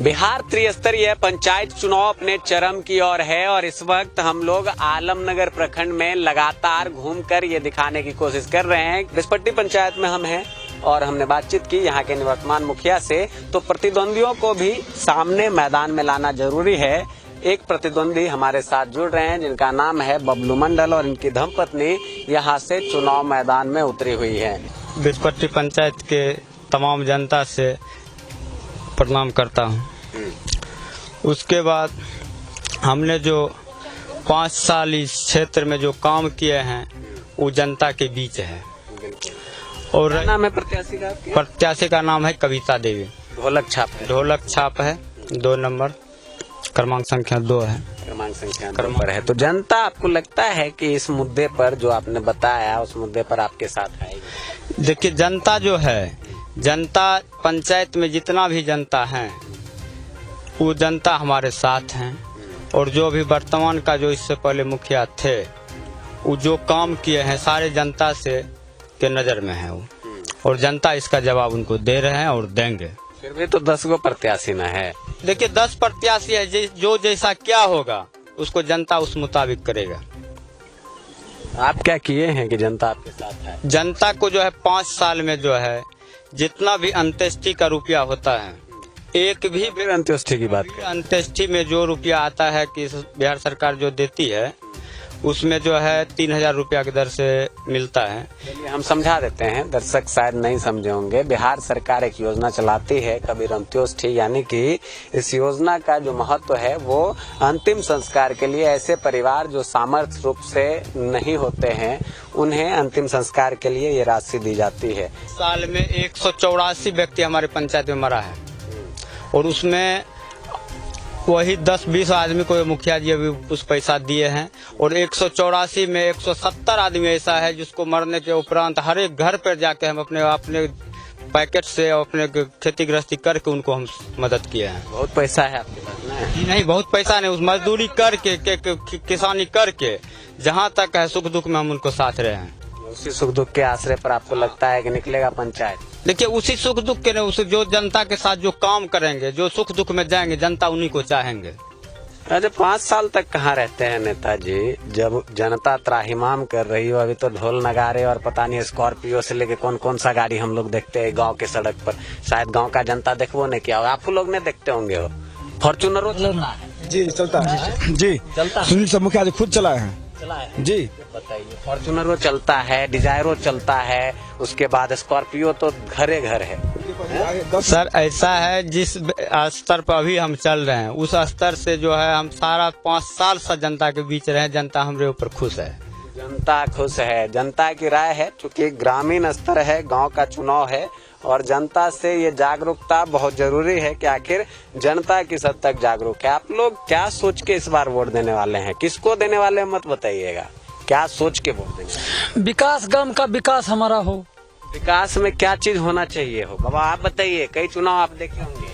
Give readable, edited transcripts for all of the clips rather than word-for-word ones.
बिहार त्रिस्तरीय पंचायत चुनाव अपने चरम की ओर है और इस वक्त हम लोग आलमनगर प्रखंड में लगातार घूमकर ये दिखाने की कोशिश कर रहे हैं। बिस्पट्टी पंचायत में हम हैं और हमने बातचीत की यहाँ के निवर्तमान मुखिया से। तो प्रतिद्वंदियों को भी सामने मैदान में लाना जरूरी है। एक प्रतिद्वंदी हमारे साथ जुड़ रहे हैं जिनका नाम है बबलू मंडल और इनकी धर्मपत्नी यहाँ से चुनाव मैदान में उतरी हुई है। बिस्पट्टी पंचायत के तमाम जनता से प्रणाम करता हूँ। उसके बाद हमने जो 5 साल इस क्षेत्र में जो काम किए हैं वो जनता के बीच है। और नाम है प्रत्याशी का नाम है कविता देवी। ढोलक छाप है 2 नंबर क्रमांक संख्या 2 है। क्रमांक संख्या 2 पर है। तो जनता आपको लगता है कि इस मुद्दे पर जो आपने बताया उस मुद्दे पर आपके साथ आएगी? देखिए, जनता जो है, जनता पंचायत में जितना भी जनता है वो जनता हमारे साथ हैं। और जो भी वर्तमान का जो इससे पहले मुखिया थे वो जो काम किए हैं सारे जनता से के नज़र में है वो, और जनता इसका जवाब उनको दे रहे हैं और देंगे। फिर भी तो 10 गो प्रत्याशी न है। देखिए, 10 प्रत्याशी है, जो जैसा क्या होगा उसको जनता उस मुताबिक करेगा। आप क्या किए हैं कि जनता आपके साथ है? जनता को जो है 5 साल में जो है जितना भी अंत्येष्टि का रुपया होता है, एक भी फिर अंत्येष्टि की बात करें। अंत्येष्टि में जो रुपया आता है कि बिहार सरकार जो देती है उसमें जो है 3000 रुपया की दर से मिलता है। चलिए हम समझा देते हैं, दर्शक शायद नहीं समझे होंगे। बिहार सरकार एक योजना चलाती है कबीर अंत्योष्टि, यानी कि इस योजना का जो महत्व है वो अंतिम संस्कार के लिए ऐसे परिवार जो सामर्थ्य रूप से नहीं होते हैं उन्हें अंतिम संस्कार के लिए ये राशि दी जाती है। साल में 184 व्यक्ति हमारे पंचायत में मरा है और उसमें वही 10-20 आदमी को मुखिया जी अभी कुछ पैसा दिए हैं। और 184 में 170 आदमी ऐसा है जिसको मरने के उपरांत हर एक घर पर जाके हम अपने पैकेट से अपने खेती गृहस्थी करके उनको हम मदद किए हैं। बहुत पैसा है आपके पास? नहीं, बहुत पैसा नहीं। उस मजदूरी करके किसानी करके जहाँ तक है सुख दुख में हम उनको साथ रहे हैं। उसी सुख दुख के आश्रय पर आपको लगता है कि निकलेगा पंचायत? देखिए, उसी सुख दुख के नहीं, उसे जो जनता के साथ जो काम करेंगे, जो सुख दुख में जाएंगे, जनता उन्हीं को चाहेंगे। अरे 5 साल तक कहाँ रहते हैं नेताजी, जब जनता त्राहिमाम कर रही हो। अभी तो ढोल नगारे और पता नहीं स्कॉर्पियो से लेके कौन सा गाड़ी हम लोग देखते हैं गांव के सड़क पर। शायद गांव का जनता देखो नहीं किया होगा, आप लोग ने देखते होंगे। हो फॉर्चूनर जी चलता है, जी चलता। सुनील सब मुखिया जी खुद चलाए हैं जी। बताइए, फॉर्चूनर चलता है, डिजायरो चलता है, उसके बाद स्कॉर्पियो तो घरे घर है। सर ऐसा है, जिस स्तर पर अभी हम चल रहे हैं उस स्तर से जो है हम सारा 5 साल से जनता के बीच रहे। जनता हमारे ऊपर खुश है। जनता खुश है, जनता की राय है। चूँकि ग्रामीण स्तर है, गांव का चुनाव है और जनता से ये जागरूकता बहुत जरूरी है कि आखिर जनता किस हद तक जागरूक है। आप लोग क्या सोच के इस बार वोट देने वाले हैं? किसको देने वाले हैं मत बताइएगा, क्या सोच के वोट देंगे? विकास, गांव का विकास हमारा हो। विकास में क्या चीज होना चाहिए हो बाबा, आप बताइए। कई चुनाव आप देखे होंगे,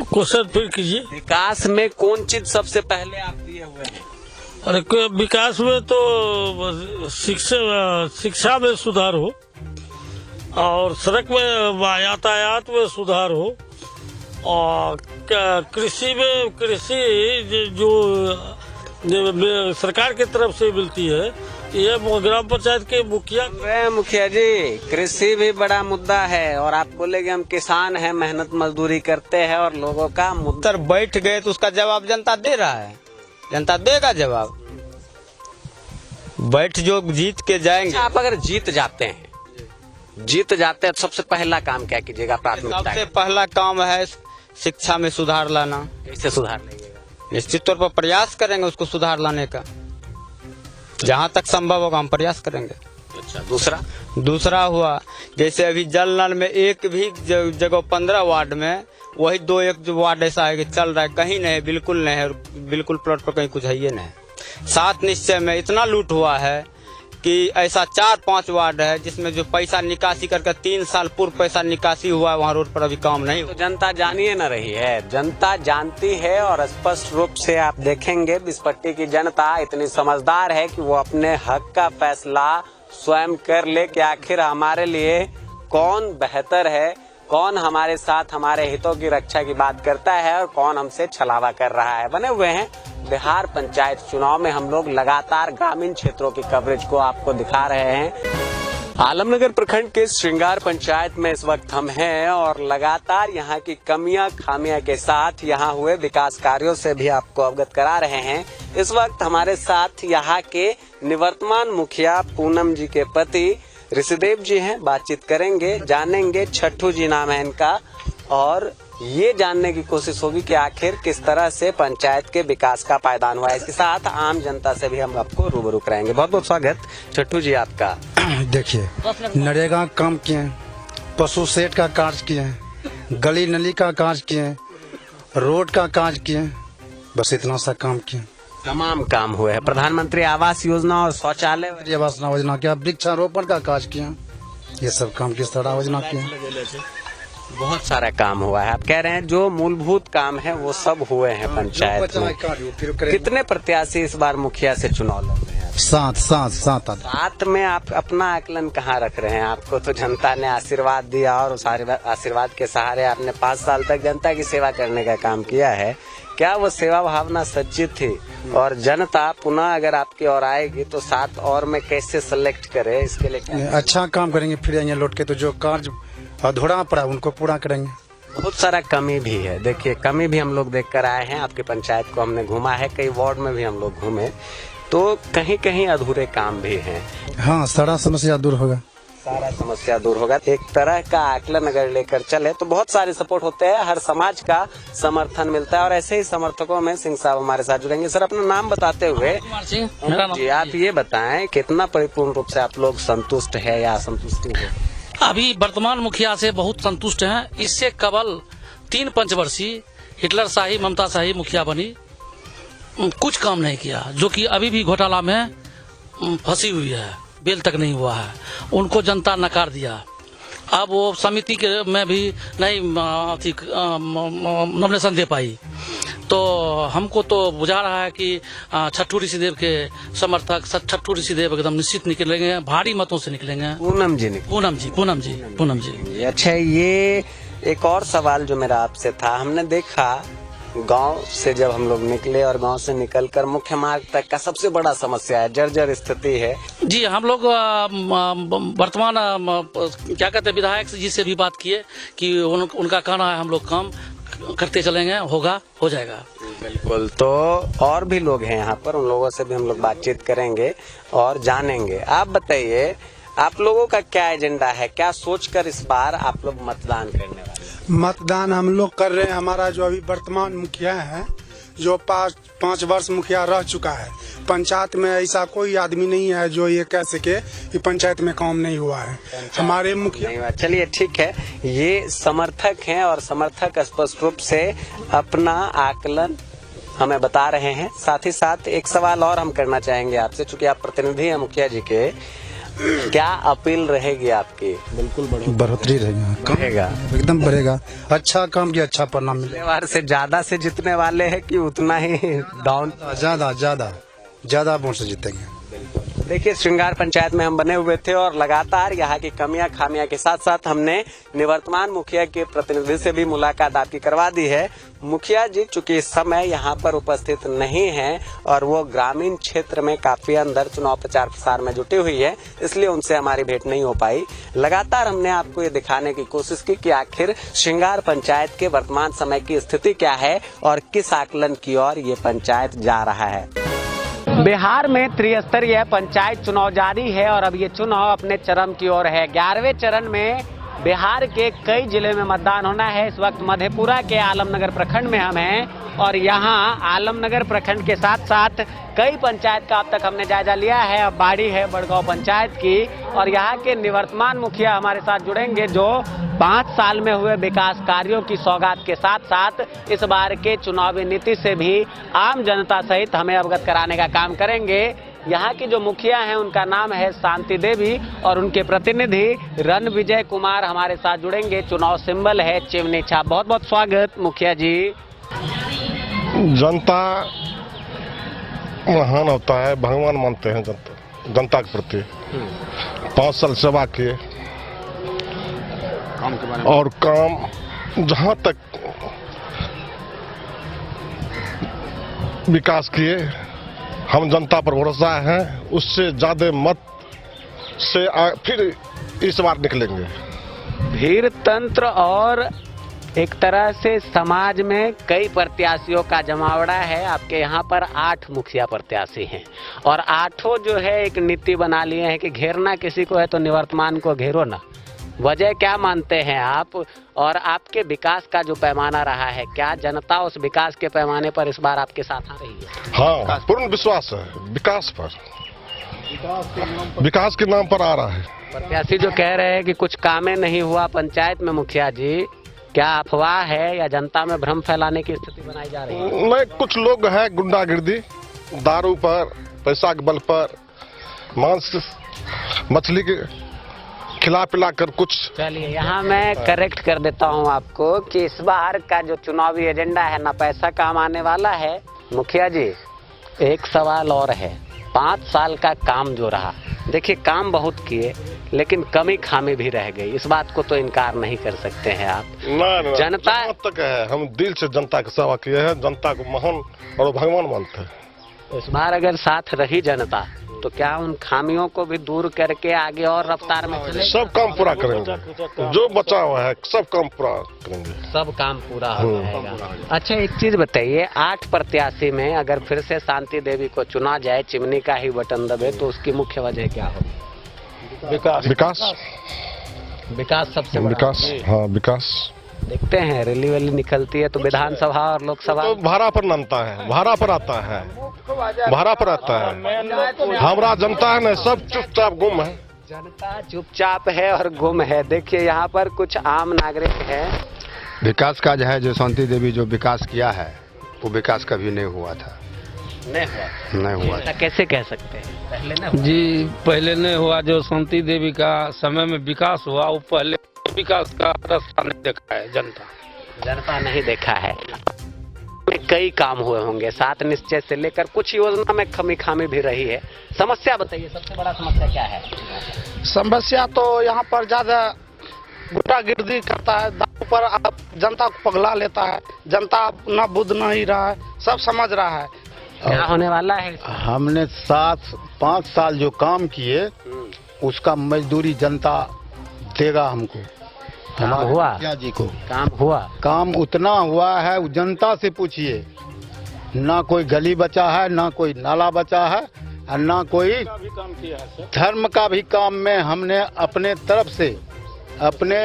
क्वेश्चन फिर कीजिए। विकास में कौन चीज सबसे पहले आप दिए हुए हैं? अरे विकास में तो शिक्षा में सुधार हो और सड़क में यातायात में सुधार हो और कृषि जो सरकार की तरफ से मिलती है। ये ग्राम पंचायत के मुखिया जी, कृषि भी बड़ा मुद्दा है और आप बोलेंगे हम किसान हैं, मेहनत मजदूरी करते हैं और लोगों का मुद्दा बैठ गए तो उसका जवाब जनता दे रहा है। जनता देगा जवाब। बैठ जो जीत के जाएंगे। आप अगर जीत जाते हैं तो सबसे पहला काम क्या कीजिएगा? प्राथमिकता सबसे पहला काम है शिक्षा में सुधार लाना। कैसे सुधार लाइएगा? निश्चित तौर पर प्रयास करेंगे उसको सुधार लाने का, जहाँ तक संभव होगा हम प्रयास करेंगे। अच्छा, दूसरा हुआ जैसे अभी जल नल में एक भी जगह 15 वार्ड में वही 2-1 वार्ड ऐसा है कि चल रहा है, कहीं नहीं, बिल्कुल नहीं है, बिल्कुल प्लॉट पर कहीं कुछ है ही नहीं। 7 निश्चय में इतना लूट हुआ है कि ऐसा 4-5 वार्ड है जिसमें जो पैसा निकासी करके 3 साल पूर्व पैसा निकासी हुआ है, वहाँ रोड पर अभी काम नहीं। तो जनता जानिए न रही है, जनता जानती है और स्पष्ट रूप से आप देखेंगे बिस्पट्टी की जनता इतनी समझदार है कि वो अपने हक का फैसला स्वयं कर ले कि आखिर हमारे लिए कौन बेहतर है, कौन हमारे साथ हमारे हितों की रक्षा की बात करता है और कौन हमसे छलावा कर रहा है। बने हुए हैं बिहार पंचायत चुनाव में हम लोग लगातार ग्रामीण क्षेत्रों की कवरेज को आपको दिखा रहे हैं। आलमनगर प्रखंड के श्रृंगार पंचायत में इस वक्त हम हैं और लगातार यहाँ की कमियां खामियां के साथ यहाँ हुए विकास कार्यों से भी आपको अवगत करा रहे हैं। इस वक्त हमारे साथ यहाँ के निवर्तमान मुखिया पूनम जी के पति ऋषिदेव जी हैं। बातचीत करेंगे, जानेंगे, छठू जी नाम है इनका, और ये जानने की कोशिश होगी कि आखिर किस तरह से पंचायत के विकास का पायदान हुआ है। इसके साथ आम जनता से भी हम आपको रूबरू कराएंगे। बहुत बहुत स्वागत छठू जी आपका। देखिए, नरेगा काम किए हैं, पशु शेड का कार्य किए हैं, गली नली का कार्य किए हैं, रोड का कार्य किए हैं, बस इतना सा काम किए। तमाम काम हुए हैं। प्रधानमंत्री आवास योजना और शौचालय आवास योजना किया, वृक्षारोपण का कार्य किया, ये सब काम किस तरह योजना किया। बहुत सारा काम हुआ है। आप कह रहे हैं जो मूलभूत काम है वो सब हुए हैं पंचायत में। कितने प्रत्याशी इस बार मुखिया से चुनाव लड़ रहे हैं? 7 में आप अपना आकलन कहाँ रख रहे हैं? आपको तो जनता ने आशीर्वाद दिया और उस आशीर्वाद के सहारे आपने 5 साल तक जनता की सेवा करने का काम किया है। क्या वो सेवा भावना सच्ची थी? और जनता पुनः अगर आपकी ओर आएगी तो 7 और में कैसे सेलेक्ट करे, इसके लिए अच्छा काम करेंगे, फिर आएंगे लौट के तो जो कार्य अधूरा पड़ा उनको पूरा करेंगे। बहुत सारा कमी भी है। देखिए, कमी भी हम लोग देख कर आए हैं। आपकी पंचायत को हमने घूमा है, कई वार्ड में भी हम लोग घूमे, तो कहीं कहीं अधूरे काम भी हैं। हाँ, सारा समस्या दूर होगा। सारा समस्या दूर होगा। एक तरह का आकलन अगर लेकर चले तो बहुत सारे सपोर्ट होते हैं, हर समाज का समर्थन मिलता है और ऐसे ही समर्थकों में सिंह साहब हमारे साथ जुड़ेंगे। सर, अपना नाम बताते हुए जी आप ये बताएं कितना परिपूर्ण रूप से आप लोग संतुष्ट है या असंतुष्टि है? अभी वर्तमान मुखिया से बहुत संतुष्ट हैं। इससे केवल 3 पंचवर्षीय हिटलर शाही ममता शाही मुखिया बनी, कुछ काम नहीं किया, जो कि अभी भी घोटाला में फंसी हुई है, बेल तक नहीं हुआ है। उनको जनता नकार दिया। अब वो समिति के में भी नहीं नॉमिनेशन दे पाई। तो हमको तो बुझा रहा है कि छठू ऋषिदेव के समर्थक छठू ऋषिदेव एकदम निश्चित निकलेंगे, भारी मतों से निकलेंगे। पूनम जी। अच्छा, ये एक और सवाल जो मेरा आपसे था, हमने देखा गांव से जब हम लोग निकले और गांव से निकलकर मुख्य मार्ग तक का सबसे बड़ा समस्या है, जर्जर स्थिति है। जी, हम लोग वर्तमान क्या कहते हैं विधायक जी से भी बात किए कि उनका कहना है हम लोग काम करते चलेंगे, हो जाएगा। बिल्कुल। तो और भी लोग हैं यहाँ पर, उन लोगों से भी हम लोग बातचीत करेंगे और जानेंगे। आप बताइए, आप लोगों का क्या एजेंडा है? क्या सोचकर इस बार आप लोग मतदान करने वाले? मतदान हम लोग कर रहे हैं। हमारा जो अभी वर्तमान मुखिया है, जो 5 वर्ष मुखिया रह चुका है, पंचायत में ऐसा कोई आदमी नहीं है जो ये कह सके कि पंचायत में काम नहीं हुआ है। हमारे मुखिया। चलिए ठीक है, ये समर्थक हैं और समर्थक स्पष्ट रूप से अपना आकलन हमें बता रहे हैं। साथ ही साथ एक सवाल और हम करना चाहेंगे आपसे, चूंकि आप प्रतिनिधि हैं मुखिया जी के, क्या अपील रहेगी आपकी? बिल्कुल बढ़ोतरी रहेगा, एकदम बढ़ेगा। अच्छा काम किया, अच्छा परिणाम मिलेगा। से ज्यादा से जीतने वाले हैं कि उतना ही डाउन? ज्यादा वोट से जीतेंगे। देखिए, श्रृंगार पंचायत में हम बने हुए थे और लगातार यहाँ की कमियां खामियां के साथ साथ हमने निवर्तमान मुखिया के प्रतिनिधि से भी मुलाकात आपकी करवा दी है। मुखिया जी चूंकि इस समय यहाँ पर उपस्थित नहीं हैं और वो ग्रामीण क्षेत्र में काफी अंदर चुनाव प्रचार प्रसार में जुटी हुई है, इसलिए उनसे हमारी भेंट नहीं हो पाई। लगातार हमने आपको ये दिखाने की कोशिश की कि आखिर श्रृंगार पंचायत के वर्तमान समय की स्थिति क्या है और किस आकलन की ओर ये पंचायत जा रहा है। बिहार में त्रिस्तरीय पंचायत चुनाव जारी है और अब ये चुनाव अपने चरम की ओर है। 11वें चरण में बिहार के कई जिले में मतदान होना है। इस वक्त मधेपुरा के आलमनगर प्रखंड में हम हैं और यहाँ आलमनगर प्रखंड के साथ साथ कई पंचायत का अब तक हमने जायजा लिया है। अब बाड़ी है बड़गांव पंचायत की और यहाँ के निवर्तमान मुखिया हमारे साथ जुड़ेंगे, जो 5 साल में हुए विकास कार्यों की सौगात के साथ साथ इस बार के चुनावी नीति से भी आम जनता सहित हमें अवगत कराने का काम करेंगे। यहाँ की जो मुखिया हैं उनका नाम है शांति देवी और उनके प्रतिनिधि रणविजय कुमार हमारे साथ जुड़ेंगे। चुनाव सिंबल है चिमनी छाप। बहुत बहुत स्वागत मुखिया जी। जनता महान होता है, भगवान मानते हैं जनता के प्रति। 5 साल सेवा किए, काम के बारे में? और काम जहाँ तक विकास किए, हम जनता पर भरोसा है, उससे ज्यादा मत से फिर इस बार निकलेंगे। भीड़ तंत्र और एक तरह से समाज में कई प्रत्याशियों का जमावड़ा है। आपके यहाँ पर 8 मुखिया प्रत्याशी हैं और 8 जो है एक नीति बना लिए हैं कि घेरना किसी को है तो निवर्तमान को घेरो ना। वजह क्या मानते हैं आप? और आपके विकास का जो पैमाना रहा है, क्या जनता उस विकास के पैमाने पर इस बार आपके साथ आ रही है? हाँ, पूर्ण विश्वास है विकास पर, विकास के नाम पर आ रहा है। प्रत्याशी जो कह रहे हैं कि कुछ कामें नहीं हुआ पंचायत में, मुखिया जी क्या अफवाह है या जनता में भ्रम फैलाने की स्थिति बनाई जा रही है? नहीं, कुछ लोग हैं गुंडागिर्दी, दारू पर, पैसा के बल पर, मांस मछली के खिला पिला कर कुछ। चलिए यहाँ मैं करेक्ट कर देता हूँ आपको कि इस बार का जो चुनावी एजेंडा है ना पैसा काम आने वाला है। मुखिया जी एक सवाल और है, 5 साल का काम जो रहा, देखिए काम बहुत किए लेकिन कमी खामी भी रह गई, इस बात को तो इनकार नहीं कर सकते हैं आप। ना, जनता तक है, हम दिल से जनता की सेवा किए हैं, जनता को महान और भगवान मानते हैं। इस बार अगर साथ रही जनता तो क्या उन खामियों को भी दूर करके आगे और रफ्तार में चले? सब काम पूरा करेंगे, जो बचा हुआ है सब काम पूरा करेंगे, सब काम पूरा हो जाएगा। अच्छा एक चीज बताइए, 8 प्रत्याशी में अगर फिर से शांति देवी को चुना जाए, चिमनी का ही बटन दबे, तो उसकी मुख्य वजह क्या होगी? विकास, विकास, विकास सबसे बड़ा। विकास, हाँ विकास। देखते हैं रैली वैली निकलती है तो विधानसभा और लोकसभा तो भाड़ा पर नामता है, भाड़ा पर आता है, भाड़ा पर आता है। हमारा जनता है ना, सब चुपचाप गुम है, जनता चुपचाप है और गुम है। देखिए यहाँ पर कुछ आम नागरिक हैं। विकास कार्य है जो शांति देवी जो विकास किया है वो विकास कभी नहीं हुआ था, नहीं हुआ ऐसा कैसे कह सकते हैं? पहले ना जी पहले नहीं हुआ, जो शांति देवी का समय में विकास हुआ वो पहले विकास का रास्ता नहीं देखा है जनता नहीं देखा है। कई काम हुए होंगे, 7 निश्चय से लेकर कुछ योजना में कमी खामी भी रही है। समस्या बताइए, सबसे बड़ा समस्या क्या है? समस्या तो यहाँ पर ज्यादा गुंडागिर्दी करता है, दारू पर आप जनता को पगला लेता है, जनता अपना बुद्ध नहीं रहा है, सब समझ रहा है। क्या होने वाला है? हमने 5 साल जो काम किए उसका मजदूरी जनता देगा हमको। काम हुआ? जी को काम हुआ? काम उतना हुआ है, जनता से पूछिए, ना कोई गली बचा है, ना कोई नाला बचा है, और ना कोई धर्म का भी काम में हमने अपने तरफ से अपने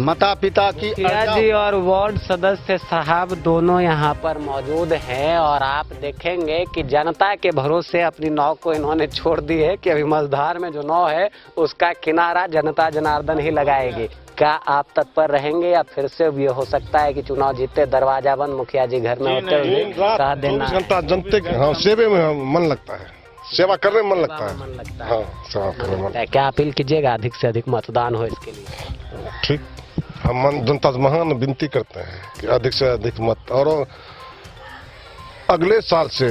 माता पिता की जी और वार्ड सदस्य साहब दोनों यहाँ पर मौजूद हैं और आप देखेंगे कि जनता के भरोसे अपनी नाव को इन्होंने छोड़ दी है कि अभी मझधार में जो नाव है उसका किनारा जनता जनार्दन ही लगाएगी। क्या आप तत्पर रहेंगे या फिर से ये हो सकता है कि चुनाव जीते दरवाजा बंद, मुखिया जी घर में होते हुए साथ देना? जनता जनते के हाँ सेवे में मन लगता है, सेवा करने में मन लगता है, मन लगता हाँ सेवा करने में मन। क्या अपील कीजिएगा अधिक से अधिक मतदान हो इसके लिए? ठीक, हम जनता से महान विनती करते हैं कि अधिक से अधिक मत, और अगले साल से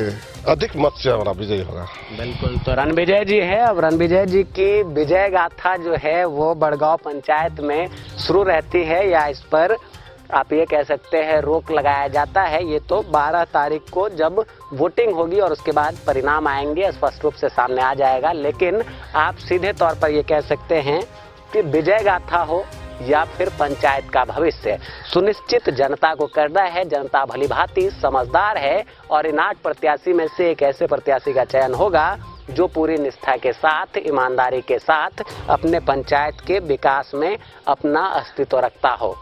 अधिक मत से हमारा विजय होगा। बिल्कुल, तो रणविजय जी है। अब रणविजय जी की विजय गाथा जो है वो बड़गांव पंचायत में शुरू रहती है या इस पर आप ये कह सकते हैं रोक लगाया जाता है, ये तो 12 तारीख को जब वोटिंग होगी और उसके बाद परिणाम आएंगे स्पष्ट रूप से सामने आ जाएगा। लेकिन आप सीधे तौर पर ये कह सकते हैं कि विजय गाथा हो या फिर पंचायत का भविष्य सुनिश्चित जनता को करना है। जनता भली भांति समझदार है और इन 8 प्रत्याशी में से एक ऐसे प्रत्याशी का चयन होगा जो पूरी निष्ठा के साथ, ईमानदारी के साथ अपने पंचायत के विकास में अपना अस्तित्व रखता हो।